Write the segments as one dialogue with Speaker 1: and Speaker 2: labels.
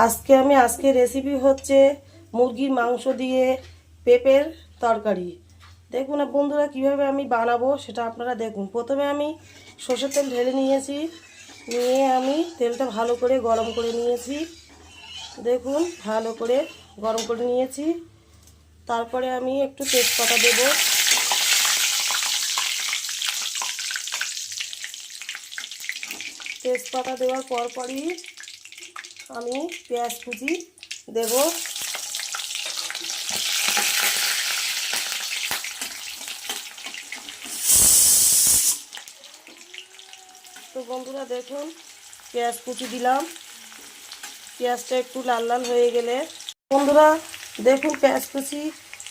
Speaker 1: আজকে রেসিপি হচ্ছে মুরগির মাংস দিয়ে পেঁপের তরকারি। দেখুন বন্ধুরা কিভাবে আমি বানাবো সেটা আপনারা দেখুন। প্রথমে আমি সরষের তেল ঢেলে নিয়েছি, নিয়ে আমি তেলটা ভালো করে গরম করে নিয়েছি। দেখুন ভালো করে গরম করে নিয়েছি। তারপরে আমি একটু তেজপাতা দেব। তেজপাতা দেওয়ার পরপরই আমি পেঁয়াজ কুচি দেব। তো বন্ধুরা দেখুন পেঁয়াজ কুচি দিলাম। পেঁয়াজটা একটু লাল লাল হয়ে গেলে বন্ধুরা দেখুন পেঁয়াজ কুচি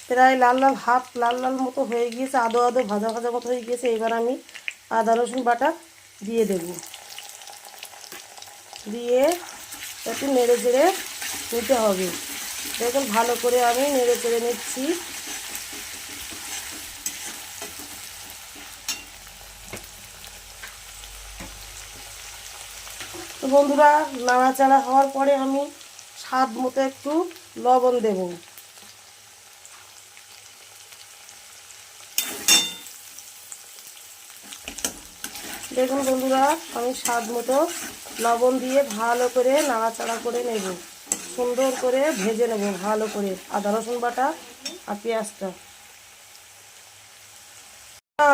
Speaker 1: প্রায় লাল লাল হাফ লাল লাল মতো হয়ে গিয়েছে, আদো আদো ভাজা ভাজা মতো হয়ে গিয়েছে। এবার আমি আদা রসুন বাটা দিয়ে দেব, দিয়ে একটু নেড়ে চেড়ে নিতে হবে। দেখুন ভালো করে আমি নেড়ে চেড়ে নিচ্ছি। তো বন্ধুরা নাড়াচাড়া হওয়ার পরে আমি স্বাদ মতো একটু লবণ দেব। দেখুন বন্ধুরা আমি স্বাদ মতো লবণ দিয়ে ভালো করে নাড়াচাড়া করে নেব, সুন্দর করে ভেজে নেব ভালো করে আদা রসুন বাটা আর পেঁয়াজটা।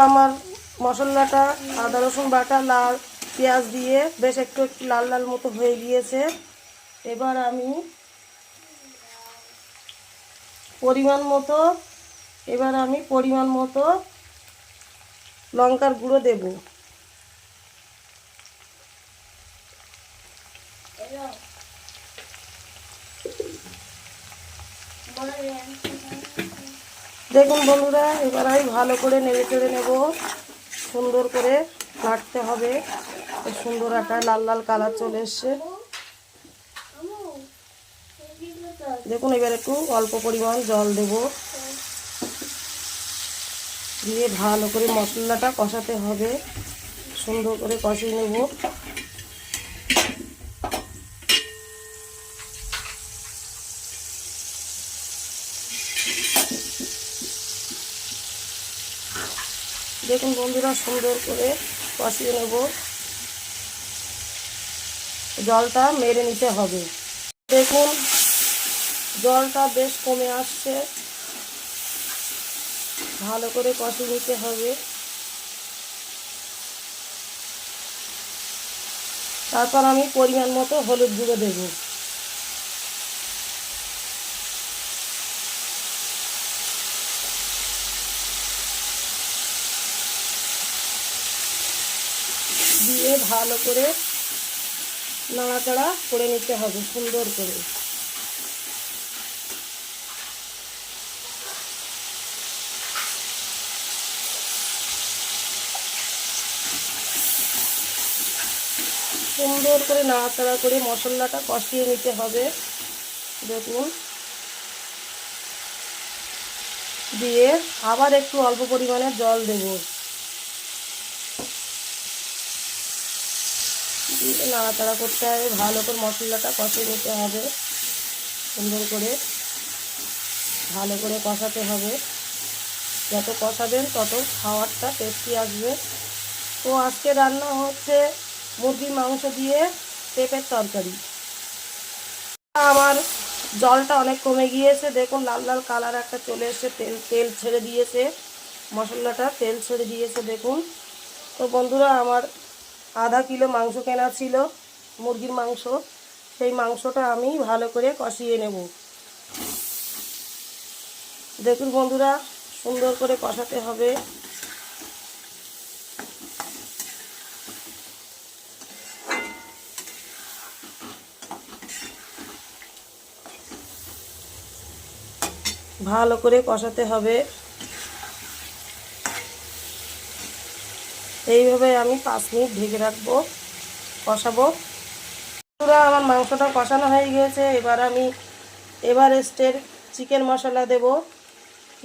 Speaker 1: আমার মশলাটা আদা রসুন বাটা লাল পেঁয়াজ দিয়ে বেশ একটু একটু লাল লাল মতো হয়ে গিয়েছে। এবার আমি পরিমাণ মতো লঙ্কার গুঁড়ো দেব। দেখুন বন্ধুরা এবার আমি ভালো করে নেড়ে চেড়ে নেব, সুন্দর করে নাড়তে হবে। সুন্দর একটা লাল লাল কালার চলে এসছে। দেখুন এবার একটু অল্প পরিমাণ জল দেব, দিয়ে ভালো করে মশলাটা কষাতে হবে, সুন্দর করে কষিয়ে নেব। দেখুন বন্ধুরা সুন্দর করে কষিয়ে নেব, জলটা মেরে নিতে হবে। দেখুন জলটা বেশ কমে আসছে, ভালো করে কষিয়ে নিতে হবে। তারপর আমি পরিমাণ মতো হলুদ গুঁড়ো দেব। দিয়ে ভালো করে নাড়াচাড়া করে নিতে হবে সুন্দর করে। সুন্দর করে নাড়াচাড়া করে মশলাটা কষিয়ে নিতে হবে। দেখুন দিয়ে আবার একটু অল্প পরিমাণে জল দেব, দিয়ে নাড়াচাড়া করতে হবে, ভালো করে মশলাটা কষিয়ে নিতে হবে। সুন্দর করে ভালো করে কষাতে হবে, যত কষাবেন তত খাবারটা টেস্টি আসবে। তো আজকে রান্না হচ্ছে মুরগির মাংস দিয়ে পেঁপের তরকারি। আমার জলটা অনেক কমে গিয়েছে, দেখুন লাল লাল কালার একটা চলে এসেছে, তেল তেল ছেড়ে দিয়েছে, মশলাটা তেল ছেড়ে দিয়েছে দেখুন। তো বন্ধুরা আমার আধা কিলো মাংস কেনা ছিল মুরগির মাংস, সেই মাংসটা আমি ভালো করে কষিয়ে নেব। দেখুন বন্ধুরা সুন্দর করে কষাতে হবে। ভালো করে কষাতে হবে, এইভাবে আমি 5 মিনিট ঢেকে রাখবো, কষাবো। বন্ধুরা আমার মাংসটা কষানো হয়ে গিয়েছে, এবার আমি এভারেস্টের চিকেন মশলা দেব।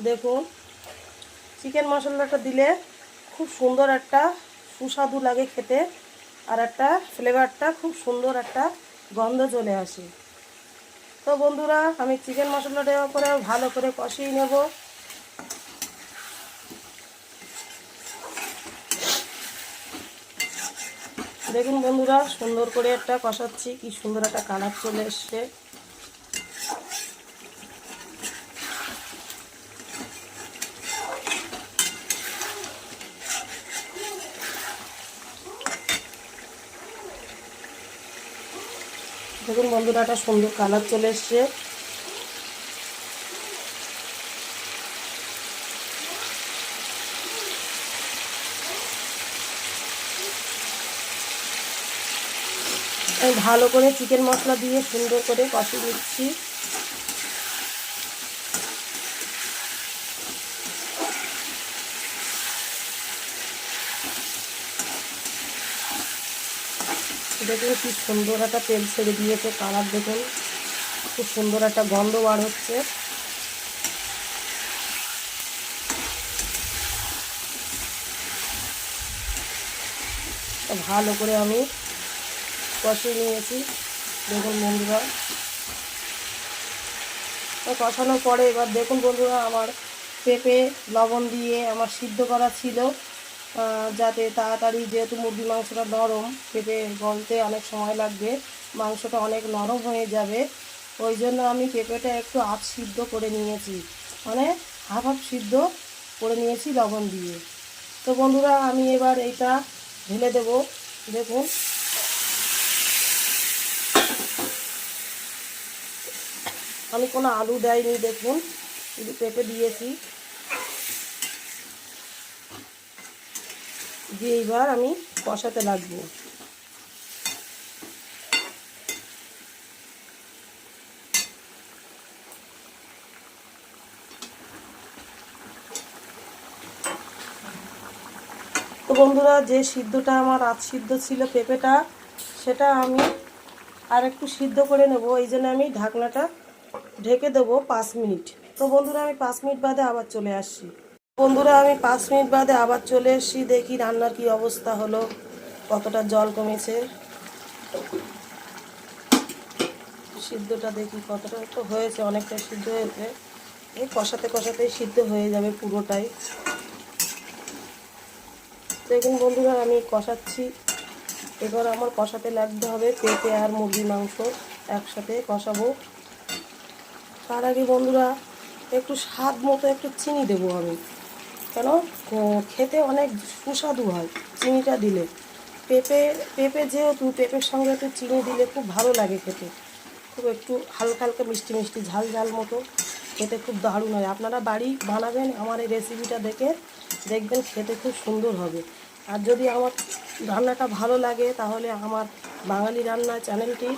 Speaker 1: দেখুন চিকেন মশলাটা দিলে খুব সুন্দর একটা সুস্বাদু লাগে খেতে, আর একটা ফ্লেভারটা খুব সুন্দর একটা গন্ধ চলে আসে। তো বন্ধুরা আমি চিকেন মশলা দেওয়ার পরে ভালো করে কষিয়ে নেব। দেখুন বন্ধুরা সুন্দর করে একটা কষাচ্ছি, কি সুন্দর একটা কালার চলে এসছে। দেখুন বন্ধুরা একটা সুন্দর কালার চলে এসছে। ভালো করে চিকেন মশলা দিয়ে সুন্দর করে কষিয়ে দিচ্ছি। দেখুন কি সুন্দর একটা তেল ছেড়ে দিয়েছে, কালার দেখুন খুব সুন্দর একটা গন্ধ বার হচ্ছে। ভালো করে আমি কষিয়ে নিয়েছি। দেখুন বন্ধুরা কষানোর পরে এবার দেখুন বন্ধুরা আমার পেঁপে লবণ দিয়ে আমার সিদ্ধ করা ছিল, যাতে তাড়াতাড়ি, যেহেতু মুরগি মাংসটা নরম, পেঁপে গলতে অনেক সময় লাগবে, মাংসটা অনেক নরম হয়ে যাবে, ওই জন্য আমি পেঁপেটা একটু আধ সিদ্ধ করে নিয়েছি, মানে হাফ হাফ সিদ্ধ করে নিয়েছি লবণ দিয়ে। তো বন্ধুরা আমি এবার এইটা ঢেলে দেব। দেখুন আমি কোনো আলু দেয়নি, দেখুন শুধু পেঁপে দিয়েছি। দিয়ে এইবার আমি কষাতে লাগবো। তো বন্ধুরা যে সিদ্ধটা আমার আধ সিদ্ধ ছিল পেঁপেটা, সেটা আমি আর একটু সিদ্ধ করে নেব, এই জন্য আমি ঢাকনাটা ঢেকে দেবো 5 মিনিট। তো বন্ধুরা আমি 5 মিনিট বাদে আবার চলে আসছি। বন্ধুরা আমি 5 মিনিট বাদে আবার চলে এসেছি। দেখি রান্নার কি অবস্থা হলো, কতটা জল কমেছে, সিদ্ধটা দেখি কতটা তো হয়েছে, অনেকটা সিদ্ধ হয়েছে। এই কষাতে কষাতেই সিদ্ধ হয়ে যাবে পুরোটাই। দেখুন বন্ধুরা আমি কষাচ্ছি, এবার আমার কষাতে লাগতে হবে পেঁপে আর মুরগি মাংস একসাথে কষাবো। তার আগে বন্ধুরা একটু স্বাদ মতো একটু চিনি দেবো আমি, কেন খেতে অনেক সুস্বাদু হয় চিনিটা দিলে। পেঁপে যেহেতু, পেঁপের সঙ্গে একটু চিনি দিলে খুব ভালো লাগে খেতে, খুব একটু হালকা হালকা মিষ্টি মিষ্টি ঝাল ঝাল মতো খেতে খুব দারুণ হয়। আপনারা বাড়ি বানাবেন আমার এই রেসিপিটা দেখে, দেখবেন খেতে খুব সুন্দর হবে। আর যদি আমার রান্নাটা ভালো লাগে তাহলে আমার বাঙালি রান্না চ্যানেলটি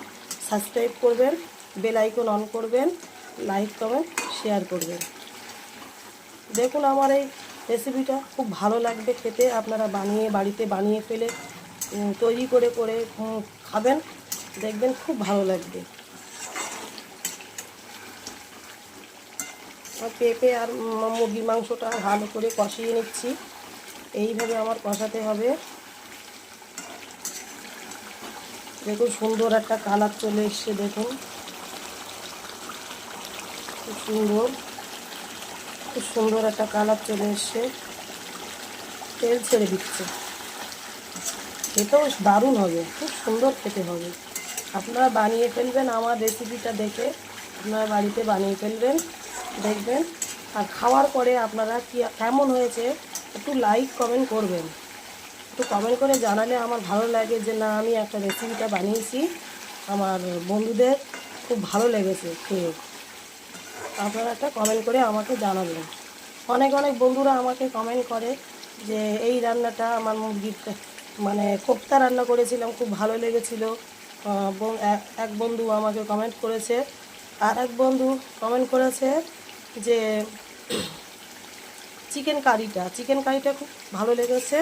Speaker 1: সাবস্ক্রাইব করবেন, বেল আইকন অন করবেন, লাইক কমেন্ট শেয়ার করবেন। দেখুন আমার এই রেসিপিটা খুব ভালো লাগবে খেতে, আপনারা বাড়িতে বানিয়ে ফেলে তৈরি করে করে খাবেন, দেখবেন খুব ভালো লাগবে। পেঁপে আর মুরগি মাংসটা ভালো করে কষিয়ে নিচ্ছি, এইভাবে আমার কষাতে হবে। দেখুন সুন্দর একটা কালার চলে এসছে, দেখুন খুব সুন্দর একটা কালার চলে এসছে, তেল ছেড়ে দিচ্ছে, খেতেও দারুণ হবে, খুব সুন্দর খেতে হবে। আপনারা বানিয়ে ফেলবেন আমার রেসিপিটা দেখে, আপনারা বাড়িতে বানিয়ে ফেলবেন, দেখবেন। আর খাওয়ার পরে আপনারা কেমন হয়েছে একটু লাইক কমেন্ট করবেন, একটু কমেন্ট করে জানালে আমার ভালো লাগে যে না আমি একটা রেসিপিটা বানিয়েছি, আমার বন্ধুদের খুব ভালো লেগেছে খেয়ে। আপনারা একটা কমেন্ট করে আমাকে জানাবেন। অনেক অনেক বন্ধুরা আমাকে কমেন্ট করে যে এই রান্নাটা আমার মুরগির মানে কোপ্তা রান্না করেছিলাম, খুব ভালো লেগেছিল। এক বন্ধু আমাকে কমেন্ট করেছে, আর এক বন্ধু কমেন্ট করেছে যে চিকেন কারিটা খুব ভালো লেগেছে।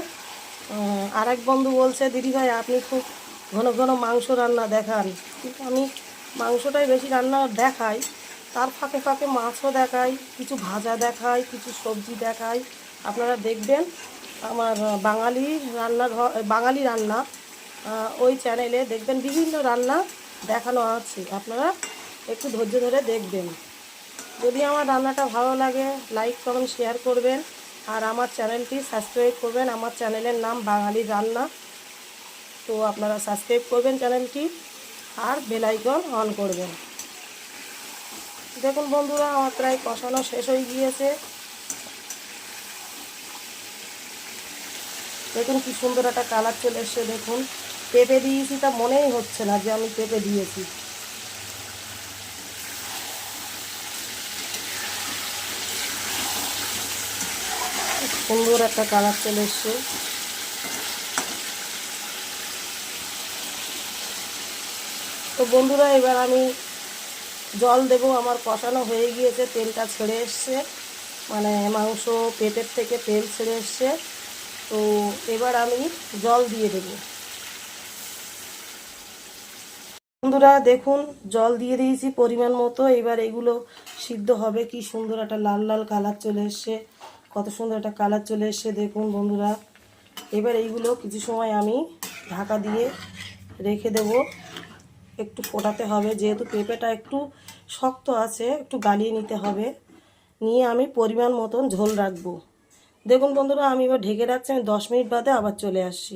Speaker 1: আর এক বন্ধু বলছে দিদিভাই আপনি খুব ঘন ঘন মাংস রান্না দেখান, কিন্তু আমি মাংসটাই বেশি রান্না দেখাই, তার ফাঁকে ফাঁকে মাছও দেখাই, কিছু ভাজা দেখাই, কিছু সবজি দেখাই। আপনারা দেখবেন আমার বাঙালি রান্না ওই চ্যানেলে দেখবেন বিভিন্ন রান্না দেখানো আছে, আপনারা একটু ধৈর্য ধরে দেখবেন। যদি আমার রান্নাটা ভালো লাগে লাইক কমেন্ট শেয়ার করবেন, আর আমার চ্যানেলটি সাবস্ক্রাইব করবেন। আমার চ্যানেলের নাম বাঙালির রান্না। তো আপনারা সাবস্ক্রাইব করবেন চ্যানেলটি, আর বেল আইকন অন করবেন। দেখুন বন্ধুরা, আমার প্রায় কষানো শেষ হয়ে গিয়েছে। দেখুন কি সুন্দর একটা কালার চলে এসছে। দেখুন পেঁপে দিয়েছি, তা মনেই হচ্ছে না যে আমি পেঁপে দিয়েছি। সুন্দর একটা কালার চলে এসছে। তো বন্ধুরা, এবার আমি জল দেব। আমার কষানো হয়ে গিয়েছে, তেলটা ছেড়ে এসছে, মানে মাংস পেটের থেকে তেল ছেড়ে এসছে। তো এবার আমি জল দিয়ে দেব। বন্ধুরা দেখুন, জল দিয়ে দিয়েছি পরিমাণ মতো। এবার এগুলো সিদ্ধ হবে। কি সুন্দর একটা লাল লাল কালার চলে এসছে, কত সুন্দর একটা কালার চলে এসছে দেখুন বন্ধুরা। এবার এইগুলো কিছু সময় আমি ঢাকা দিয়ে রেখে দেব। একটু ফোটাতে হবে, যেহেতু পেঁপেটা একটু শক্ত আছে, একটু গালিয়ে নিতে হবে। নিয়ে আমি পরিমাণ মতন ঝোল রাখবো। দেখুন বন্ধুরা, আমি এবার ঢেকে রাখছি। আমি 10 মিনিট বাদে আবার চলে আসছি।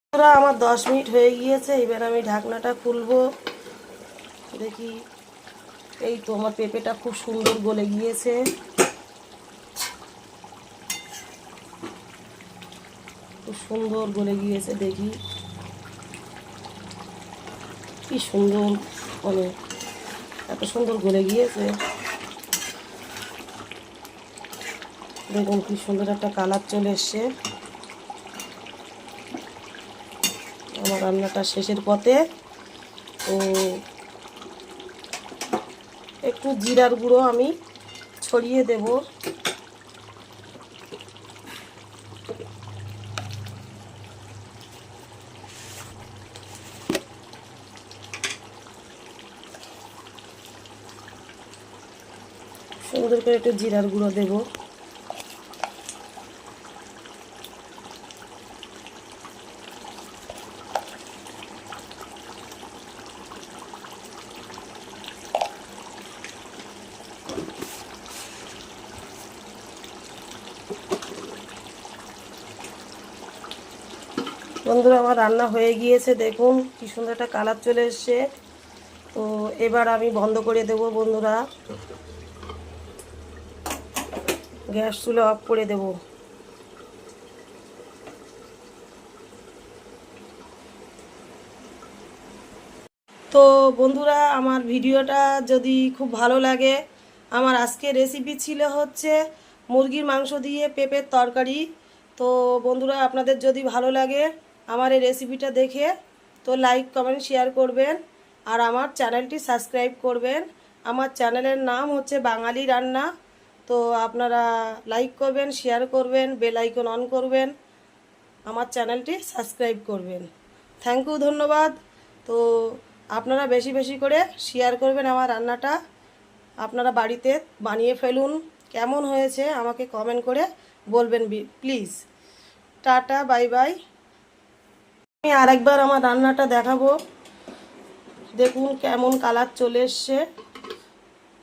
Speaker 1: বন্ধুরা, আমার 10 মিনিট হয়ে গিয়েছে। এবার আমি ঢাকনাটা খুলবো। দেখি, এই তো আমার পেঁপেটা খুব সুন্দর গলে গিয়েছে। খুব সুন্দর গলে গিয়েছে। দেখি কি সুন্দর, মানে এত সুন্দর গলে গিয়েছে। দেখুন কি সুন্দর একটা কালার চলে এসছে। আমার রান্নাটা শেষের পথে। তো একটু জিরার গুঁড়ো আমি ছড়িয়ে দেব। সুন্দর করে একটু জিরার গুঁড়ো দেব। বন্ধুরা, আমার রান্না হয়ে গিয়েছে। দেখুন কি সুন্দর একটা কালার চলে এসছে। তো এবার আমি বন্ধ করে দেব বন্ধুরা। গ্যাস চুলা অফ করে দেব। তো বন্ধুরা, আমার ভিডিওটা যদি খুব ভালো লাগে, আমার আজকের রেসিপি ছিল হচ্ছে মুরগির মাংস দিয়ে পেঁপের তরকারি। তো বন্ধুরা, আপনাদের যদি ভালো লাগে আমার এই রেসিপিটা দেখে, তো লাইক কমেন্ট শেয়ার করবেন, আর আমার চ্যানেলটি সাবস্ক্রাইব করবেন। আমার চ্যানেলের নাম হচ্ছে বাঙালি রান্না। তো আপনারা লাইক করবেন, শেয়ার করবেন, বেল আইকন অন করবেন, আমার চ্যানেলটি সাবস্ক্রাইব করবেন। থ্যাংক ইউ, ধন্যবাদ। তো আপনারা বেশি বেশি করে শেয়ার করবেন আমার রান্নাটা। আপনারা বাড়িতে বানিয়ে ফেলুন। কেমন হয়েছে আমাকে কমেন্ট করে বলবেন প্লিজ। Tata, bye bye. আমি আরেকবার আমার রান্নাটা দেখাবো। দেখুন কেমন কালার চলে এসছে।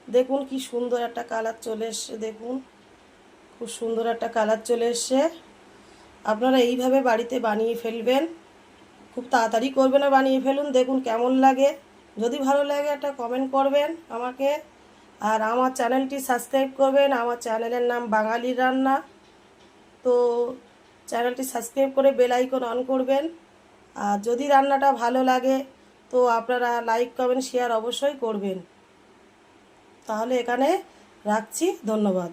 Speaker 1: দেখুন কি সুন্দর একটা কালার চলে এসছে। দেখুন খুব সুন্দর একটা কালার চলে এসছে। আপনারা এইভাবে বাড়িতে বানিয়ে ফেলবেন। খুব তাড়াতাড়ি করবেন আর বানিয়ে ফেলুন। দেখুন কেমন লাগে। যদি ভালো লাগে একটা কমেন্ট করবেন আমাকে, আর আমার চ্যানেলটি সাবস্ক্রাইব করবেন। আমার চ্যানেলের নাম বাঙালির রান্না। তো চ্যানেলটি সাবস্ক্রাইব করে বেল আইকন অন করবেন। আর যদি রান্নাটা ভালো লাগে তো আপনারা লাইক কমেন্ট শেয়ার অবশ্যই করবেন। তাহলে এখানে রাখছি, ধন্যবাদ।